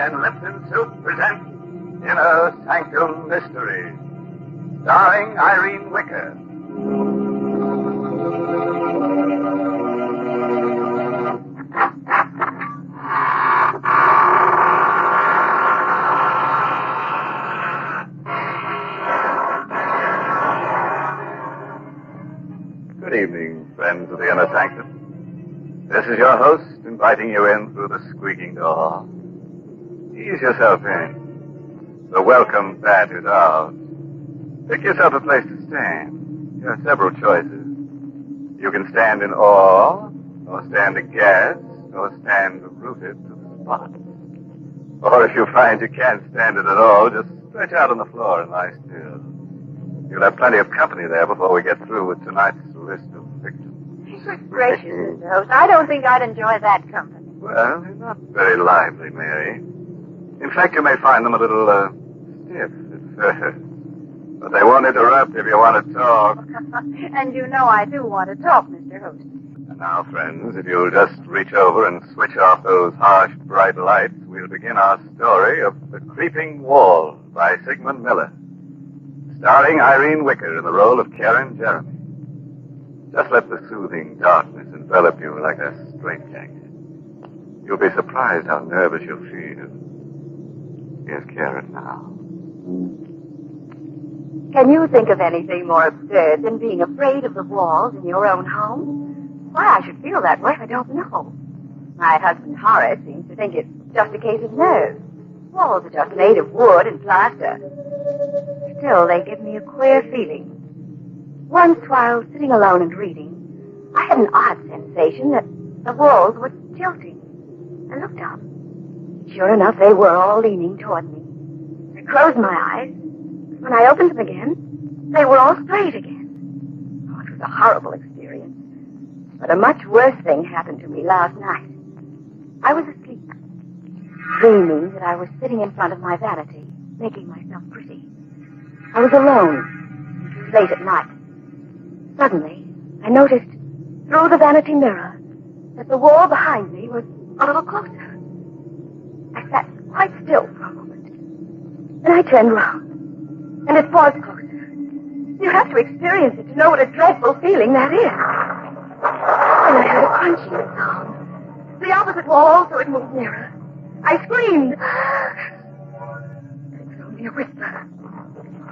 and Lipton Soup present Inner Sanctum Mysteries, starring Irene Wicker. Good evening, friends of the Inner Sanctum. This is your host inviting you in through the squeaking door. Ease yourself in. The welcome mat is out. Pick yourself a place to stand. There are several choices. You can stand in awe, or stand aghast, or stand rooted to the spot. Or if you find you can't stand it at all, just stretch out on the floor and lie still. You'll have plenty of company there before we get through with tonight's list of victims. Good gracious, Mr. Host. I don't think I'd enjoy that company. Well, they're not very lively, Mary. In fact, you may find them a little, stiff at first. But they won't interrupt if you want to talk. And you know I do want to talk, Mr. Host. And now, friends, if you'll just reach over and switch off those harsh, bright lights, we'll begin our story of The Creeping Wall by Sigmund Miller, starring Irene Wicker in the role of Karen Jeremy. Just let the soothing darkness envelop you like a straitjacket. You'll be surprised how nervous you'll feel. Here's Karen now. Can you think of anything more absurd than being afraid of the walls in your own home? Why I should feel that way, I don't know. My husband Horace seems to think it's just a case of nerves. Walls are just made of wood and plaster. Still, they give me a queer feeling. Once, while sitting alone and reading, I had an odd sensation that the walls were tilting. I looked up. Sure enough, they were all leaning toward me. I closed my eyes. When I opened them again, they were all straight again. Oh, it was a horrible experience. But a much worse thing happened to me last night. I was asleep, dreaming that I was sitting in front of my vanity, making myself pretty. I was alone. It was late at night. Suddenly, I noticed through the vanity mirror that the wall behind me was a little closer. I sat quite still for a moment. Then I turned round, and it was closer. You have to experience it to know what a dreadful feeling that is. And I heard a crunching sound. The opposite wall also had moved nearer. I screamed. It was only a whisper.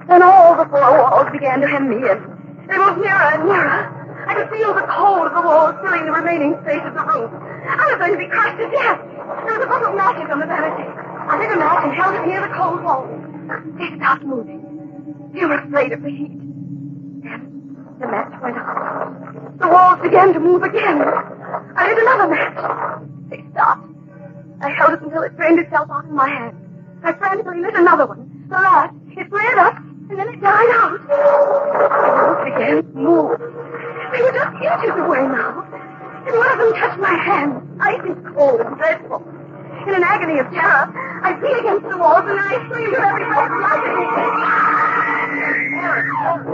Then all the four walls began to hem me in. They moved nearer and nearer. I could feel the cold of the walls filling the remaining space of the room. I was going to be crushed to death. There was a bunch of matches on the vanity. I lit a match and held it near the cold wall. They stopped moving. They were afraid of the heat. Then the match went out. The walls began to move again. I lit another match. They stopped. I held it until it drained itself out in my hand. I frantically lit another one. The last. It flared up, and then it died out. The walls began to move. They were just inches away now. And one of them touched my hand, icy cold and dreadful. In an agony of terror, I beat against the walls, and then I screamed with every breath of life.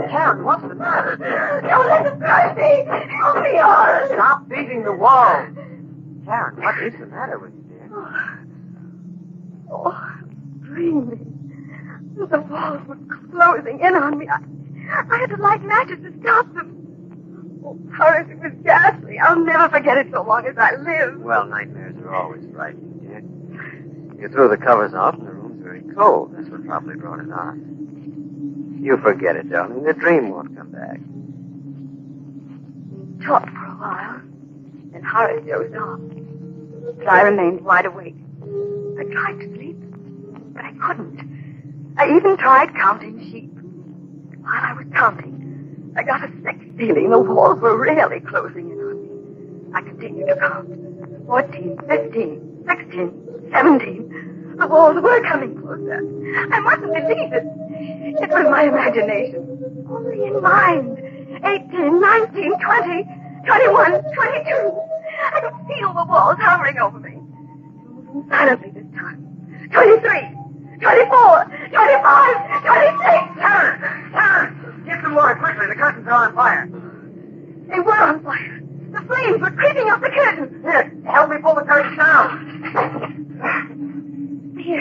Karen, what's the matter, dear? Don't let them touch me. Help me, Horace. Stop beating the wall. Karen, what is the matter with you, dear? Oh, I'm dreaming. The walls were closing in on me. I had to light matches to stop them. Oh, Horace, it was ghastly. I'll never forget it so long as I live. Well, nightmares are always frightening, dear. You threw the covers off and the room's very cold. That's what probably brought it on. You forget it, darling. The dream won't come back. We talked for a while, then Horace dozed off. But I remained wide awake. I tried to sleep, but I couldn't. I even tried counting sheep. While I was counting, I got a sick feeling the walls were really closing in on me. I continued to count. 14, 15, 16, 17. The walls were coming closer. I mustn't believe it. It was my imagination. Only in mind. 18, 19, 20, 21, 22. I could feel the walls hovering over me. Moving silently this time. 23. 24, 25, 26. Karen! Get some water quickly. The curtains are on fire. They were on fire. The flames were creeping up the curtain. Here, help me pull the curtains down. Here,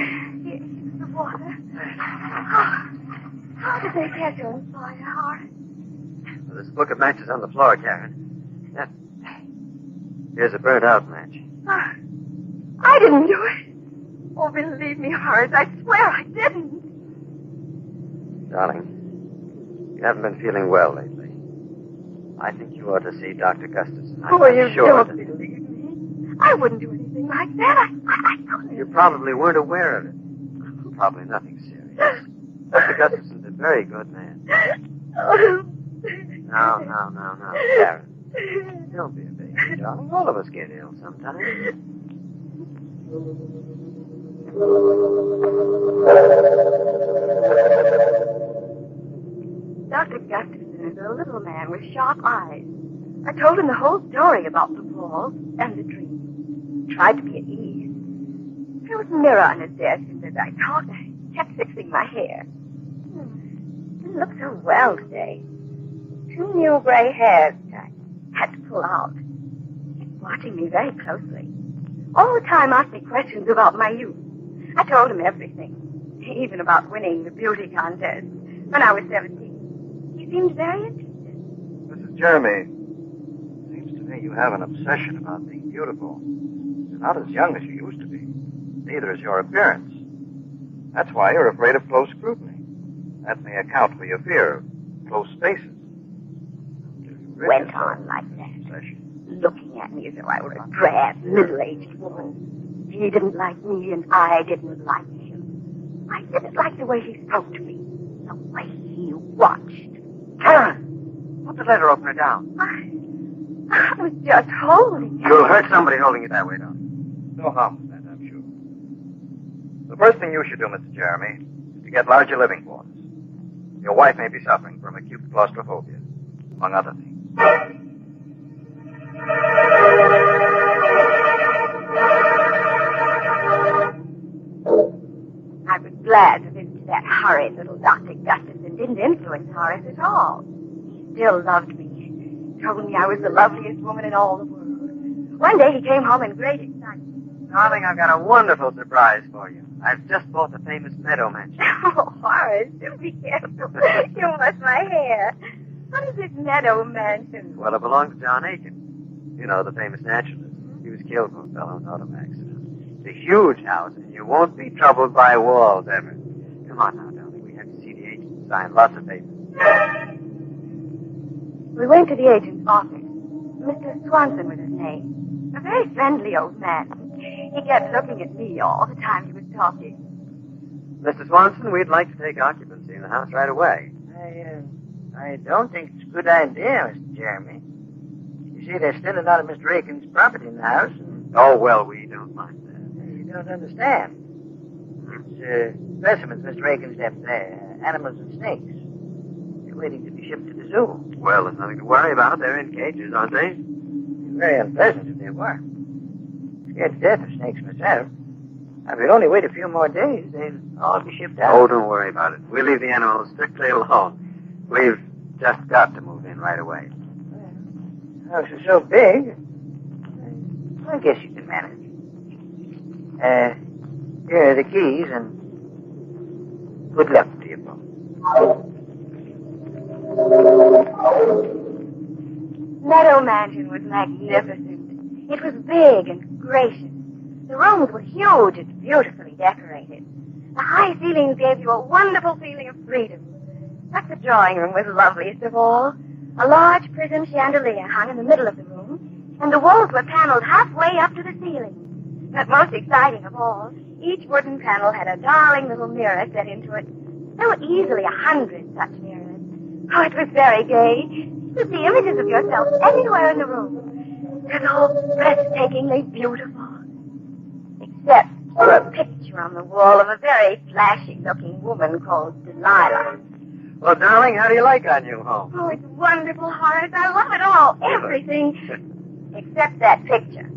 they catch on fire, Horace? Well, there's a book of matches on the floor, Karen. Yeah. Here's a burnt-out match. I didn't do it. Oh, believe me, Horace, I swear I didn't. Darling, you haven't been feeling well lately. I think you ought to see Dr. Gustafson. I'm you sure don't that... believe me. I wouldn't do anything like that. I couldn't. You probably weren't aware of it. Probably nothing serious. Dr. Gustafson's a very good man. Oh. No, Karen. Don't be a baby, darling. All of us get ill sometimes. Dr. Gustafson is a little man with sharp eyes. I told him the whole story about the walls and the dream. Tried to be at ease. There was a mirror on his desk, and as I talked, I kept fixing my hair. Didn't look so well today. 2 new gray hairs I had to pull out. He kept watching me very closely. All the time asked me questions about my youth. I told him everything, even about winning the beauty contest when I was 17. He seemed very interested. Mrs. Jeremy, seems to me you have an obsession about being beautiful. You're not as young as you used to be. Neither is your appearance. That's why you're afraid of close scrutiny. That may account for your fear of close spaces. Went on like that, looking at me as though I were a drab, middle-aged woman. He didn't like me, and I didn't like him. I didn't like the way he spoke to me, the way he watched. Karen, put the letter opener down. I was just holding it. You'll hurt somebody holding it that way, don't you? No harm from that, I'm sure. The first thing you should do, Mr. Jeremy, is to get larger living quarters. Your wife may be suffering from acute claustrophobia, among other things. I was glad to visit that horrid little Dr. Gustafson didn't influence Horace at all. He still loved me. Told me I was the loveliest woman in all the world. One day he came home in great excitement. Darling, I've got a wonderful surprise for you. I've just bought the famous meadow mansion. Oh, Horace, do be careful. You must my hair. What is this meadow mansion? Well, it belongs to John Aiken. You know, the famous naturalist. He was killed in a fellow's auto accident. It's a huge house, and you won't be troubled by walls ever. Come on now, darling. We have to see the agent and sign lots of papers. We went to the agent's office. Mr. Swanson was his name. A very friendly old man. He kept looking at me all the time he was talking. Mr. Swanson, we'd like to take occupancy in the house right away. I don't think it's a good idea, Mr. Jeremy. You see, there's still a lot of Mr. Aiken's property in the house. And Oh, well, we don't mind that. you don't understand. It's specimens Mr. Aiken's left there, animals and snakes. They're waiting to be shipped to the zoo. Well, there's nothing to worry about. They're in cages, aren't they? It's very unpleasant if they were. Scared to death of snakes myself. If we only wait a few more days, they'll all be shipped out. Oh, don't worry about it. We'll leave the animals strictly alone. We've just got to move in right away. The house is so big, I guess you can manage. Here are the keys, and good luck to you both. Meadow Mansion was magnificent. It was big and gracious. The rooms were huge and beautifully decorated. The high ceilings gave you a wonderful feeling of freedom. But the drawing room was loveliest of all. A large prism chandelier hung in the middle of the room, and the walls were paneled halfway up to the ceiling. But most exciting of all, each wooden panel had a darling little mirror set into it. There were easily 100 such mirrors. Oh, it was very gay. You could see images of yourself anywhere in the room. It was all breathtakingly beautiful. Except for a picture on the wall of a very flashy-looking woman called Delilah. Well, darling, how do you like our new home? Oh, it's wonderful, Horace. I love it all. Everything. Except that picture.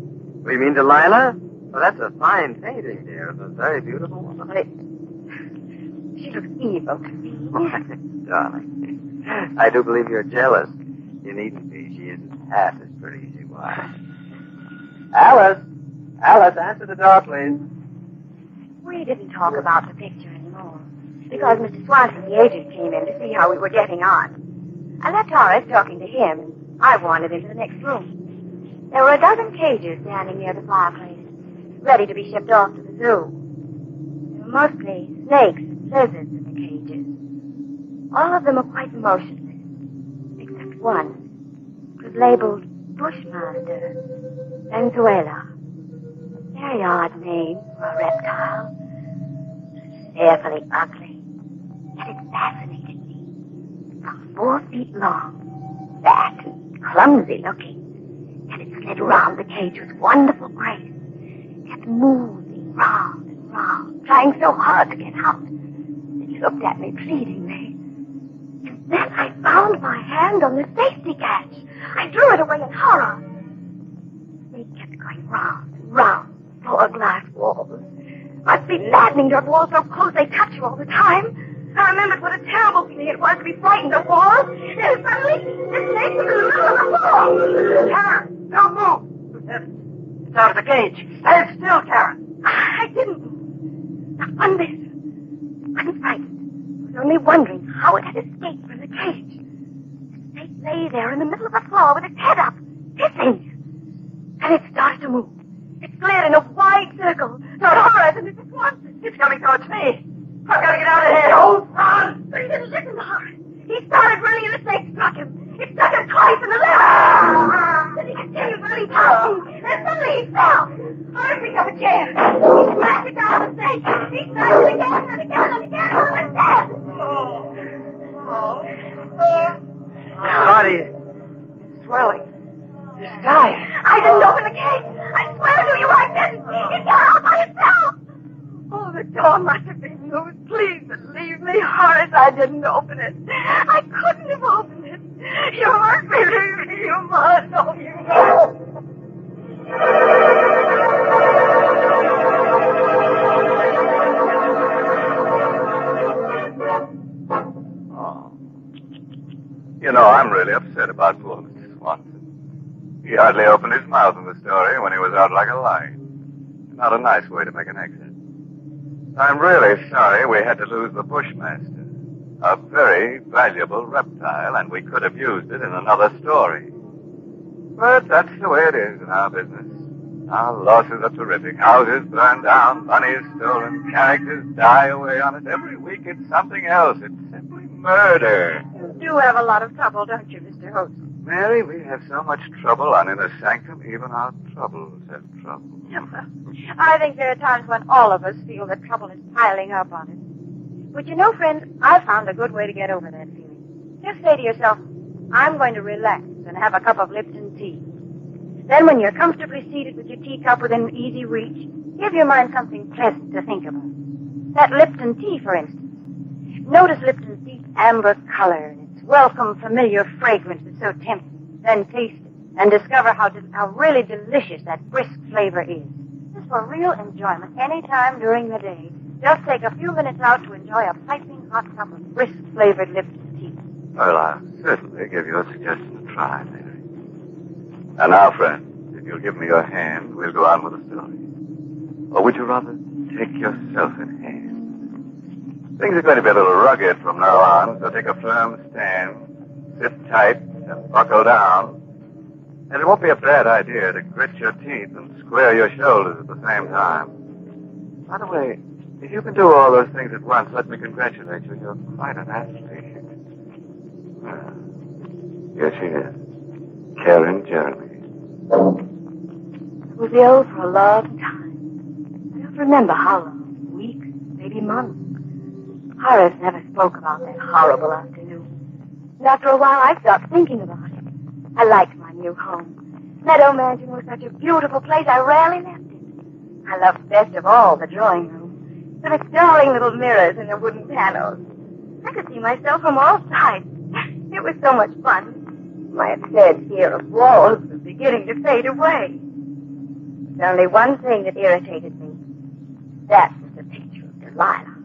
We mean Delilah? Well, that's a fine painting, dear, of a very beautiful woman. But she looks evil to me. Darling, I do believe you're jealous. You needn't be. She isn't half as pretty as you are. Alice, answer the door, please. We didn't talk about the picture anymore. because Mr. Swanson, the agent, came in to see how we were getting on. I left Horace talking to him, and I wandered into the next room. There were a dozen cages standing near the fireplace, ready to be shipped off to the zoo. There were mostly snakes and lizards in the cages. All of them were quite motionless, except one. It was labeled Bushmaster, Venezuela. Very odd name for a reptile. Fearfully ugly. Yet it fascinated me. About 4 feet long, fat and clumsy looking. Yet it slid around the cage with wonderful grace. Kept moving round and round, trying so hard to get out. It looked at me pleadingly. And then I found my hand on the safety catch. I drew it away in horror. It kept going round and round. Floor glass walls. Must be maddening to have walls so close they touch you all the time. I remembered what a terrible feeling it was to be frightened of walls. And suddenly, this snake was in the middle of the floor. Karen, don't move. It's out of the cage. Stand still, Karen. I didn't move. Not one bit. I wasn't frightened. I was only wondering how it had escaped from the cage. The snake lay there in the middle of the floor with its head up, hissing. And it started to move. It slid in a wide circle toward Horace and Mrs. Swanson. It's coming towards me. I've got to get out of here. Don't run. But he didn't listen to Horace. He started running and the snake struck him. It struck him twice in the leg. Then he continued running past me. And suddenly he fell. Horace picked up a chair. He smashed it down on the snake. He smashed it again and again and again and again. Body is swelling. It's dying. I didn't open the cage. I swear to you I didn't. It got out by itself. Oh, the door must have been loose. Please believe me, Horace. I didn't open it. I couldn't have opened it. You must believe me. You must. Oh, you must. Oh. You know, I'm really upset about poor Mr. Swanson. He hardly opened his mouth in the story when he was out like a light. Not a nice way to make an exit. I'm really sorry we had to lose the Bushmaster. A very valuable reptile, and we could have used it in another story. But that's the way it is in our business. Our losses are terrific. Houses burned down, money is stolen, characters die away on us. Every week it's something else. It's simply murder. You do have a lot of trouble, don't you, Mr. Host? Mary, we have so much trouble on Inner Sanctum, even our troubles have trouble. I think there are times when all of us feel that trouble is piling up on us. But you know, friends, I found a good way to get over that feeling. Just say to yourself, I'm going to relax and have a cup of Lipton tea. Then when you're comfortably seated with your teacup within easy reach, give your mind something pleasant to think about. That Lipton tea, for instance. Notice Lipton's deep amber color and its welcome, familiar fragrance that's so tempting. Then taste it and discover how really delicious that brisk flavor is. Just for real enjoyment any time during the day, just take a few minutes out to enjoy a piping hot cup of brisk-flavored Lipton tea. Well, I'll certainly give your suggestion a try, Mary. And now, friend, if you'll give me your hand, we'll go on with the story. Or would you rather take yourself in hand? Things are going to be a little rugged from now on, so take a firm stand, sit tight, and buckle down. And it won't be a bad idea to grit your teeth and square your shoulders at the same time. By the way, if you can do all those things at once, let me congratulate you. You're quite an athlete. Here she is. Karen Jeremy. It was ill for a long time. I don't remember how long. Weeks, maybe months. Horace never spoke about that horrible afternoon. And after a while, I stopped thinking about it. I liked my new home. Meadow Mansion was such a beautiful place, I rarely left it. I loved best of all the drawing room, with its darling little mirrors and the wooden panels. I could see myself from all sides. It was so much fun. My absurd fear of walls was beginning to fade away. There's only one thing that irritated me. That was the picture of Delilah.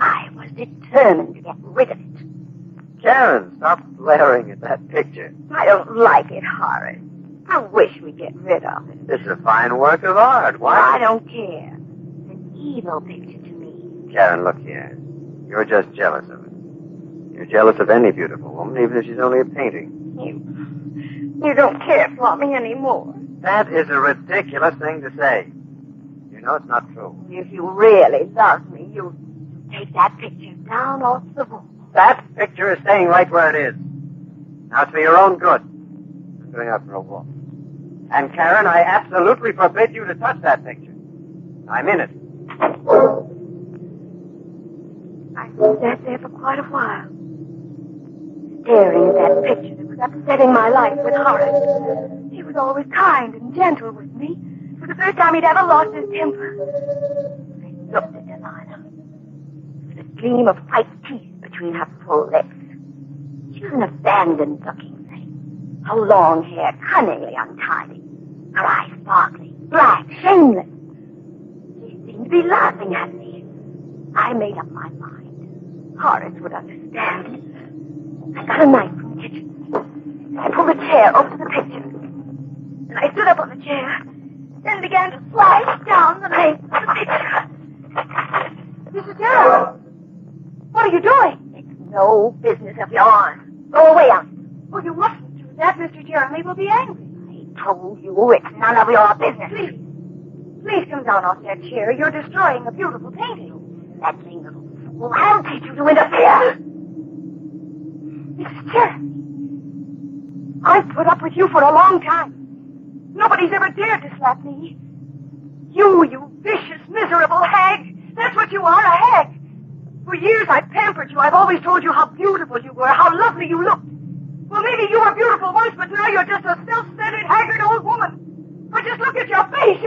I was determined to get rid of it. Karen, stop glaring at that picture. I don't like it, Horace. I wish we'd get rid of it. This is a fine work of art. Why? I don't care. It's an evil picture to me. Karen, look here. You're just jealous of it. You're jealous of any beautiful woman, even if she's only a painting. You don't care for me anymore. That is a ridiculous thing to say. You know it's not true. If you really love me, you'll take that picture down off the wall. That picture is staying right where it is. Now, it's for your own good. I'm going out for a walk. And, Karen, I absolutely forbid you to touch that picture. I'm in it. I sat there for quite a while, staring at that picture that was upsetting my life with Horace. He was always kind and gentle with me. It was the first time he'd ever lost his temper. I looked at Delilah with a gleam of white teeth between her full lips. She was an abandoned-looking thing. Her long hair cunningly untidy. Her eyes sparkling, black, shameless. She seemed to be laughing at me. I made up my mind. Horace would understand. I got a knife from the kitchen. I pulled a chair over to the picture. And I stood up on the chair, then began to slice down the length of the picture. Mrs. Gerald, what are you doing? It's no business of yours. Go away out. Oh, you mustn't do that. Mr. Jeremy will be angry. I told you it's none of your business. Please come down off that chair. You're destroying a beautiful painting. That mean little fool. I'll teach you to interfere. Mrs. Jeremy, I've put up with you for a long time. Nobody's ever dared to slap me. You vicious, miserable hag. That's what you are, a hag. For years I've pampered you. I've always told you how beautiful you were, how lovely you looked. Well, maybe you were beautiful once, but now you're just a self-centered, haggard old woman. But just look at your face.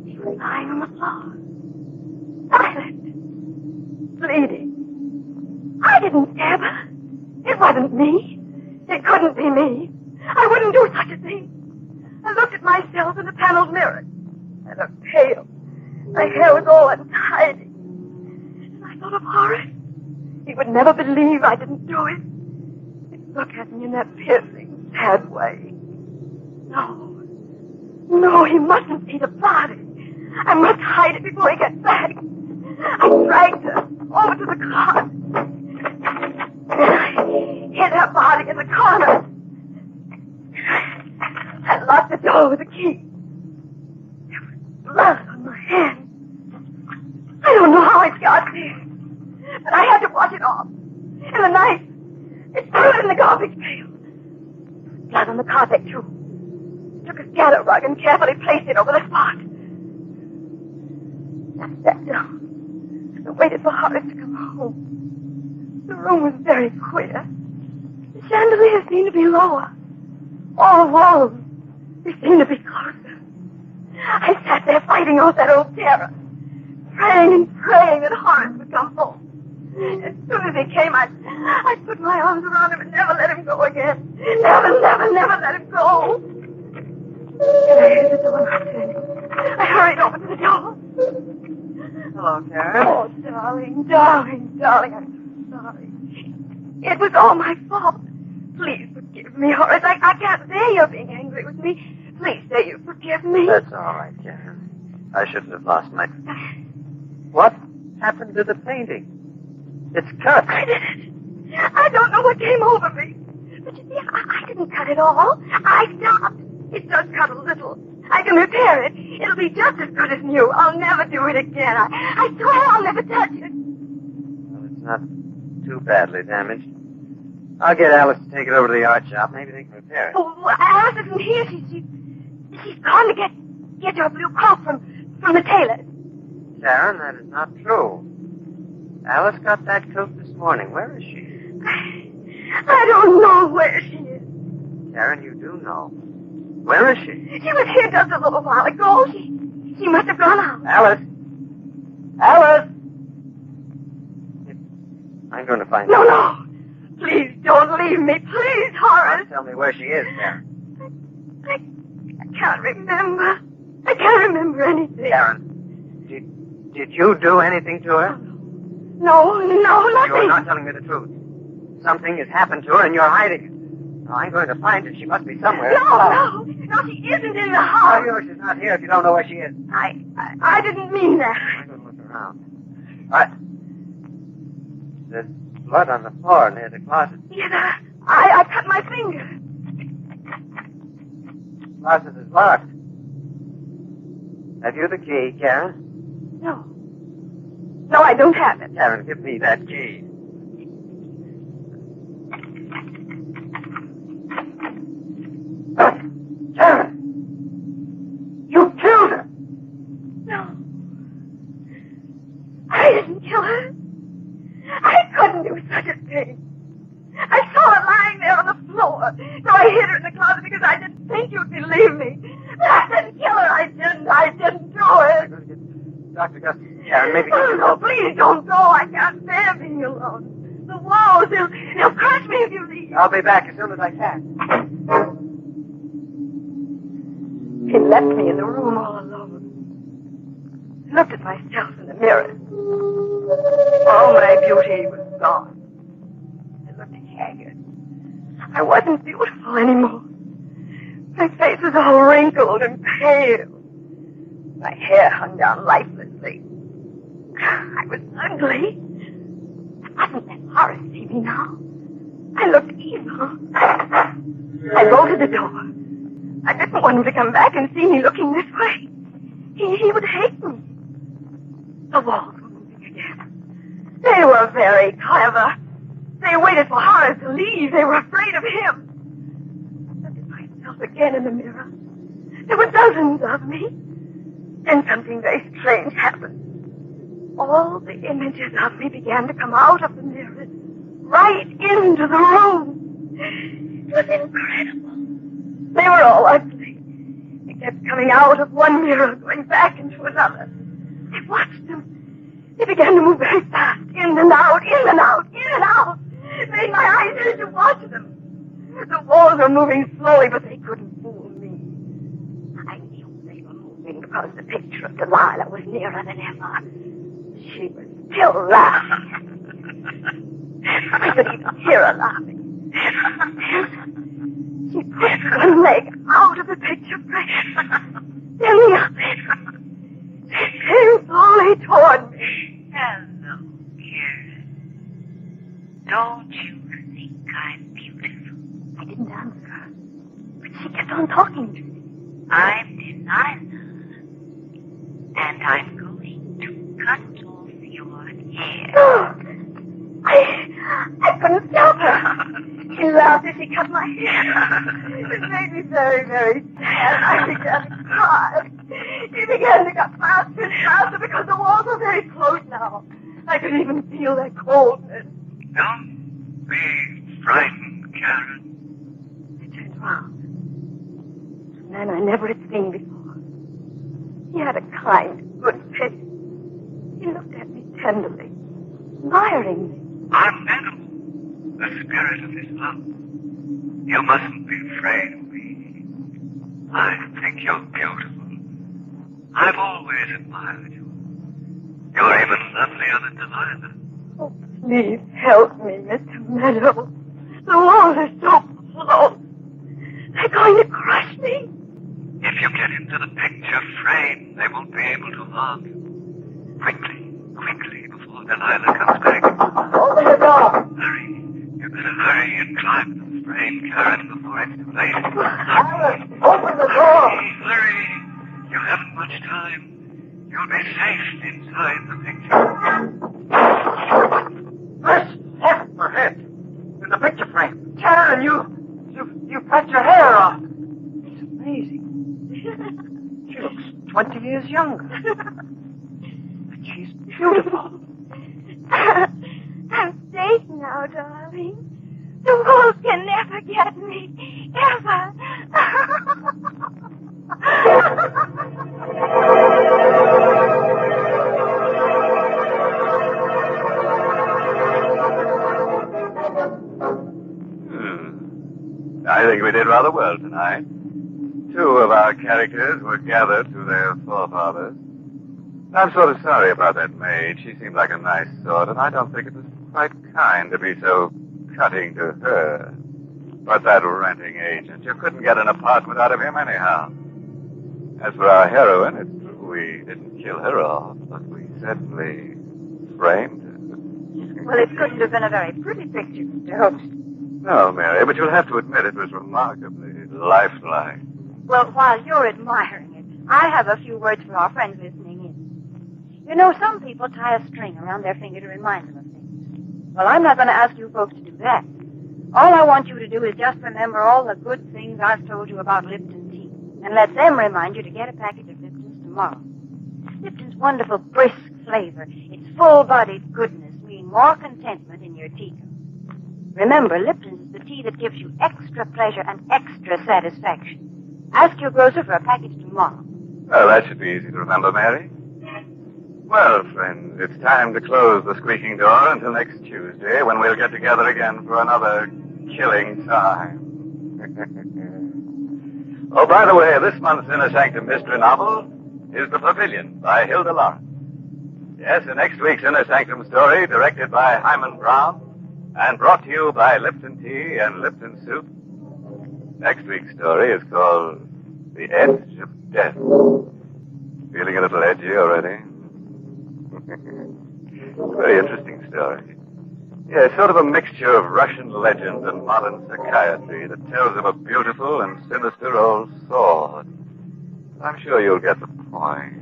She was lying on the floor, silent, bleeding. I didn't stab her. It wasn't me. It couldn't be me. I wouldn't do such a thing. I looked at myself in the paneled mirror. I looked pale. My hair was all untidy. And I thought of Horace. He would never believe I didn't do it. He'd look at me in that piercing, sad way. No, he mustn't see the body. I must hide it before he gets back. I dragged her over to the car. And I hid her body in the corner. I locked the door with a key. There was blood on my hand. I don't know how it got there, but I had to wash it off. And the knife, it threw it in the garbage pail. Blood on the carpet, too. Took a scatter rug and carefully placed it over the spot. I sat down and waited for Horace to come home. The room was very queer. The chandelier seemed to be lower. All the walls, they seemed to be closer. I sat there fighting off that old terror, praying and praying that Horace would come home. As soon as he came, I put my arms around him and never let him go again. Never let him go. And I heard the door turning. I hurried over to the door. Hello, Karen. Oh, darling, I'm sorry. It was all my fault. Please forgive me, Horace. I can't bear you're being angry with me. Please say you forgive me. That's all right, Karen. I shouldn't have lost my... What happened to the painting? It's cut. I did it. I don't know what came over me. But you see, I didn't cut it all. I stopped. It does cut a little. I can repair it. It'll be just as good as new. I'll never do it again. I swear I'll never touch it. Well, it's not too badly damaged. I'll get Alice to take it over to the art shop. Maybe they can repair it. Oh, Alice isn't here. She's gone to get your blue coat from the tailor. Karen, that is not true. Alice got that coat this morning. Where is she? I don't know where she is. Karen, you do know. Where is she? She was here just a little while ago. She must have gone out. Alice! Alice! I'm going to find her. No. Please don't leave me. Please, Horace. Tell me where she is, Karen. I can't remember. I can't remember anything. Karen, did you do anything to her? No, nothing. You're not telling me the truth. Something has happened to her and you're hiding it. No, I'm going to find her. She must be somewhere. No, she isn't in the How house. do you know she's not here if you don't know where she is? I didn't mean that. I'm going to look around. What? There's blood on the floor near the closet. Yes, I cut my finger. The closet is locked. Have you the key, Karen? No, I don't have it. Karen, give me that key. Karen! You killed her! No. I didn't kill her. I couldn't do such a thing. I saw her lying there on the floor, so I hid her in the closet because I didn't think you'd believe me. But I didn't kill her. I didn't do it. Dr. Gus, Karen, maybe you Oh, can no, help. please don't go. I can't bear being alone. The walls, they'll crush me if you leave. I'll be back as soon as I can. He left me in the room all alone. I looked at myself in the mirror. All my beauty was gone. I looked haggard. I wasn't beautiful anymore. My face was all wrinkled and pale. My hair hung down lifelessly. I was ugly. I wasn't let Horace see me now. I looked evil. I bolted the door. I didn't want him to come back and see me looking this way. He would hate me. The walls were moving again. They were very clever. They waited for Horace to leave. They were afraid of him. I looked at myself again in the mirror. There were dozens of me. Then something very strange happened. All the images of me began to come out of the mirror, right into the room. It was incredible. They were all ugly. They kept coming out of one mirror, going back into another. I watched them. They began to move very fast, in and out, in and out, in and out. It made my eyes hurt to watch them. The walls were moving slowly, but they couldn't fool me. I knew they were moving because the picture of Delilah was nearer than ever. She was still laughing. I could even hear her laughing. She pushed one leg out of the picture frame. Then the other. She came slowly toward me. Hello, Karen. Don't you think I'm beautiful? I didn't answer her, but she kept on talking to me. I'm Delilah. And I'm going to cut off your hair. I couldn't stop her. She laughed as she cut my hair. It made me very, very sad. I began to cry. She began to cut faster and faster because the walls were very close now. I could even feel their coldness. Don't be frightened, Karen. I turned around. A man I never had seen before. He had a kind, good face. He looked at me tenderly, admiring me. I'm Animal, the spirit of his love. You mustn't be afraid of me. I think you're beautiful. I've always admired you. You're even lovelier than Delilah. Oh, please help me, Mr. Meadows. The walls are so close. They're going to crush me. If you get into the picture frame, they won't be able to harm you. Quickly, before Delilah comes back. Open the door. Hurry. You better hurry and climb the frame, Karen, before it's too late. Open the door. Hurry. You haven't much time. You'll be safe inside the picture. This heaven for head. In the picture frame. Karen, you cut your hair off. It's amazing. She looks 20 years younger. But she's beautiful. I'm safe now, darling. The wolves can never get me. Ever. I think we did rather well tonight. Two of our characters were gathered to their forefathers. I'm sort of sorry about that maid. She seemed like a nice sort, and I don't think it was quite kind to be so cutting to her. But that renting agent, you couldn't get an apartment out of him anyhow. As for our heroine, it's true we didn't kill her off, but we certainly framed her. Well, it couldn't have been a very pretty picture, Mr. Host. No, Mary, but you'll have to admit it was remarkably lifelike. Well, while you're admiring it, I have a few words for our friends listening in. You know, some people tie a string around their finger to remind them of things. Well, I'm not going to ask you folks to do that. All I want you to do is just remember all the good things I've told you about Lipton tea, and let them remind you to get a package of Lipton's tomorrow. Lipton's wonderful, brisk flavor, its full-bodied goodness mean more contentment in your teacup. Remember, Lipton's is the tea that gives you extra pleasure and extra satisfaction. Ask your grocer for a package tomorrow. Well, that should be easy to remember, Mary. Well, friends, it's time to close the squeaking door until next Tuesday, when we'll get together again for another killing time. Oh, by the way, this month's Inner Sanctum Mystery novel is The Pavilion by Hilda Lawrence. Yes, the next week's Inner Sanctum story, directed by Hyman Brown, and brought to you by Lipton Tea and Lipton Soup. Next week's story is called The Edge of Death. Feeling a little edgy already? Very interesting story. Yeah, it's sort of a mixture of Russian legend and modern psychiatry that tells of a beautiful and sinister old sword. I'm sure you'll get the point.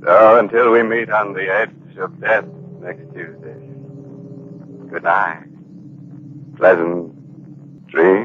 So, until we meet on the edge of death next Tuesday, good night. Pleasant dreams.